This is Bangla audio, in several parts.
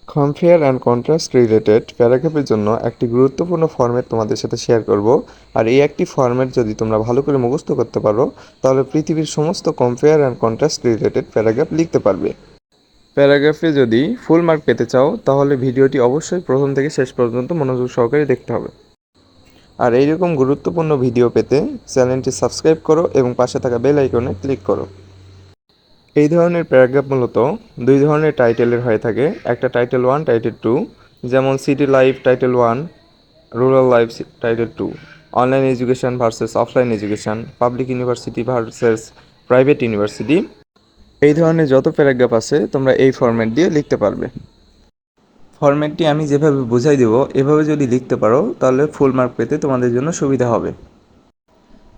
কম্পেয়ার অ্যান্ড কন্ট্রাস্ট রিলেটেড প্যারাগ্রাফের জন্য একটি গুরুত্বপূর্ণ ফরম্যাট তোমাদের সাথে শেয়ার করব। আর এই একটি ফরম্যাট যদি তোমরা ভালো করে মুখস্থ করতে পারো তাহলে পৃথিবীর সমস্ত compare and contrast related paragraph লিখতে পারবে। প্যারাগ্রাফে যদি ফুল মার্ক পেতে চাও তাহলে ভিডিওটি অবশ্যই প্রথম থেকে শেষ পর্যন্ত মনোযোগ সহকারে দেখতে হবে। আর এইরকম গুরুত্বপূর্ণ ভিডিও পেতে চ্যানেলটি সাবস্ক্রাইব করো এবং পাশে থাকা বেল আইকনে ক্লিক করো। এই ধরনের প্যারাগ্রাফ মূলত দুই ধরনের টাইটেলের হয়ে থাকে, একটা টাইটেল 1, টাইটেল 2, যেমন city life title 1, rural life title 2, online education versus offline education, public university versus private university. এই ধরনের যত প্যারাগ্রাফ আছে তোমরা এই ফরম্যাট দিয়ে লিখতে পারবে। ফরম্যাটটি আমি যেভাবে বুঝাই দেবো এভাবে যদি লিখতে পারো তাহলে ফুল মার্ক পেতে তোমাদের জন্য সুবিধা হবে।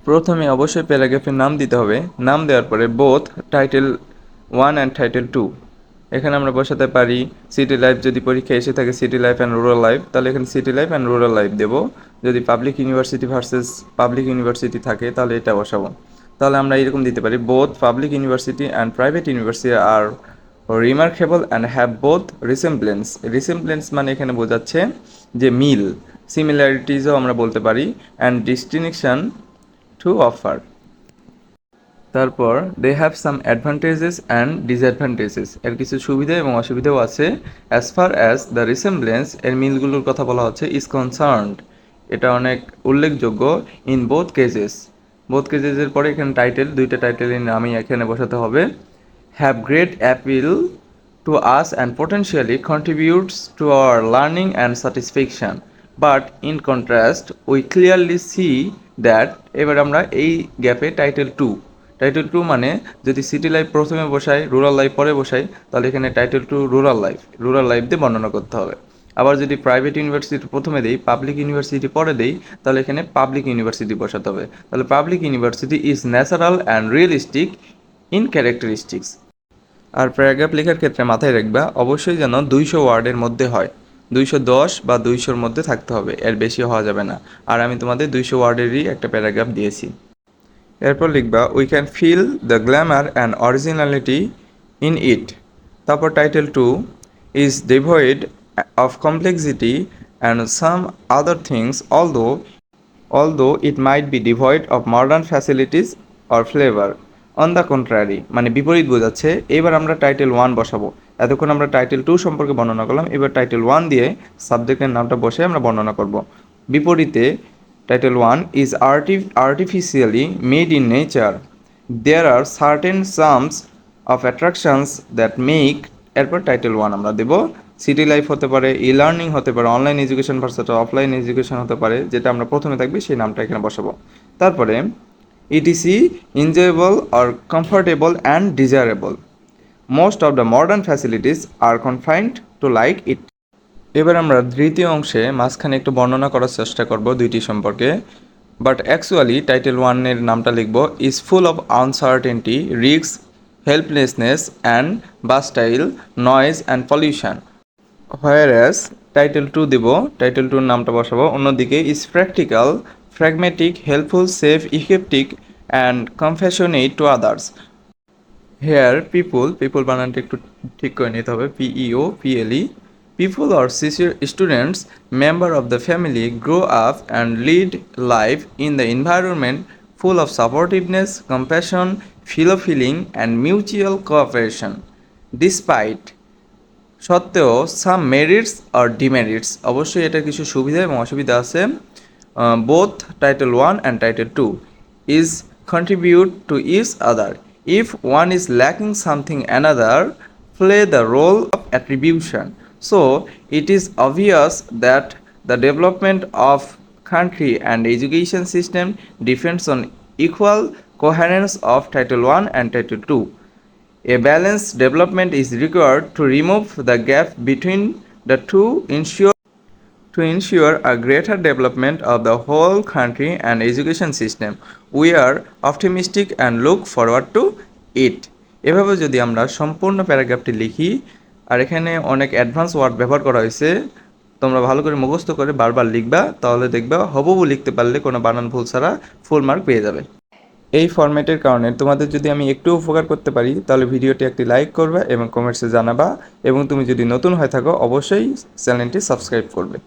প্রথমে অবশ্যই প্যারাগ্রাফের নাম দিতে হবে। নাম দেওয়ার পরে বোথ টাইটেল 1 অ্যান্ড টাইটেল 2 এখানে আমরা বসাতে পারি। সিটি লাইফ যদি পরীক্ষা এসে থাকে city life and rural life, তাহলে এখানে city life and rural life দেবো। যদি public university versus public university থাকে তাহলে এটা বসাবো। তাহলে আমরা এরকম দিতে পারি, both public university and private university are remarkable and have both resemblance. Resemblance মানে এখানে বোঝাচ্ছে যে মিল, সিমিলারিটিজও আমরা বলতে পারি, অ্যান্ড ডিস্টিংকশন টু অফার। তারপর they have some advantages and disadvantages, এর কিছু সুবিধা এবং অসুবিধাও আছে। As far as the resemblance, এর মিলগুলোর কথা বলা হচ্ছে, ইজ কনসার্নড, এটা অনেক উল্লেখযোগ্য। ইন বোথ কেজেস, বোথ কেজেসের পরে এখানে টাইটেল, দুইটা টাইটেলের নামই এখানে বসাতে হবে। Have great appeal to us and potentially contributes to our learning and satisfaction, but in contrast we clearly see that, এবার আমরা এই গ্যাপে টাইটেল 2, টাইটেল 2 মানে যদি সিটি লাইফ প্রথমে বসাই রুরাল লাইফ পরে বসাই তাহলে এখানে টাইটেল 2 রুরাল লাইফ দিয়ে বর্ণনা করতে হবে। আবার যদি প্রাইভেট ইউনিভার্সিটি প্রথমে দেই পাবলিক ইউনিভার্সিটি পরে দেই তাহলে এখানে পাবলিক ইউনিভার্সিটি বসাতে হবে। তাহলে public university is natural and realistic in characteristics. আর প্যারাগ্রাফ লেখার ক্ষেত্রে মাথায় রাখবা অবশ্যই যেন 200 ওয়ার্ডের মধ্যে হয়, 210 বা 200-র মধ্যে থাকতে হবে, এর বেশি হওয়া যাবে না। আর আমি তোমাদের 200 ওয়ার্ডেরই একটা প্যারাগ্রাফ দিয়েছি। এরপর লিখবা we can feel the glamour and originality in it. তারপর title 2 is devoid of complexity and some other things although it might be devoid of modern facilities or flavor. On the contrary মানে বিপরীত বোঝাচ্ছে। এবার আমরা টাইটেল 1 বসাবো। এতক্ষণ আমরা টাইটেল 2 সম্পর্কে বর্ণনা করলাম, এবার টাইটেল 1 দিয়ে সাবজেক্টের নামটা বসে আমরা বর্ণনা করব। বিপরীতে title 1 is artificially made in nature. There are certain sums of attractions that make, এরপর টাইটেল 1 আমরা দেব। সিটি লাইফ হতে পারে, ই লার্নিং হতে পারে, online education versus offline education হতে পারে, যেটা আমরা প্রথমে থাকবে সেই নামটা এখানে বসাবো। তারপরে etc enjoyable or comfortable and desirable. Most of the modern facilities are confined to like it. এবার আমরা দ্বিতীয় অংশে মাঝখানে একটু বর্ণনা করার চেষ্টা করব দুইটি সম্পর্কে। বাট অ্যাকচুয়ালি টাইটেল 1-এর নামটা লিখব is full of uncertainty, risk, helplessness and bustle, noise and pollution. Whereas title 2 দেব, টাইটেল 2-র নামটা বসাবো। অন্যদিকে is practical, pragmatic, helpful, safe, effective and compassionate to others. Here people বানানটা একটু ঠিক করে নিতে হবে, PEOPLE। পিপুল আর students, member of the family, grow up and lead life in the environment full of supportiveness, compassion, feeling and mutual cooperation. Despite সত্ত্বেও সাম মেরিটস আর ডিমেরিটস, অবশ্যই এটা কিছু সুবিধা এবং অসুবিধা আছে। Both title 1 and title 2 is contribute to each other. If one is lacking something, another play the role of attribution. So it is obvious that the development of country and education system depends on equal coherence of title 1 and title 2. A balanced development is required to remove the gap between the two, ensure a greater development of the whole country and education system. We are optimistic and look forward to it. এভাবে যদি আমরা সম্পূর্ণ প্যারাগ্রাফটি লিখি, আর এখানে অনেক অ্যাডভান্স ওয়ার্ড ব্যবহার করা হয়েছে, তোমরা ভালো করে মুখস্থ করে বারবার লিখবা, তাহলে দেখবা হুবহু লিখতে পারলে কোনো বানান ভুল ছাড়া ফুল মার্ক পেয়ে যাবে। এই ফরম্যাটের কারণে তোমাদের যদি আমি একটু উপকার করতে পারি তাহলে ভিডিওটি একটি লাইক করবে এবং কমেন্টসে জানাবা, এবং তুমি যদি নতুন হয়ে থাকো অবশ্যই চ্যানেলটি সাবস্ক্রাইব করবে।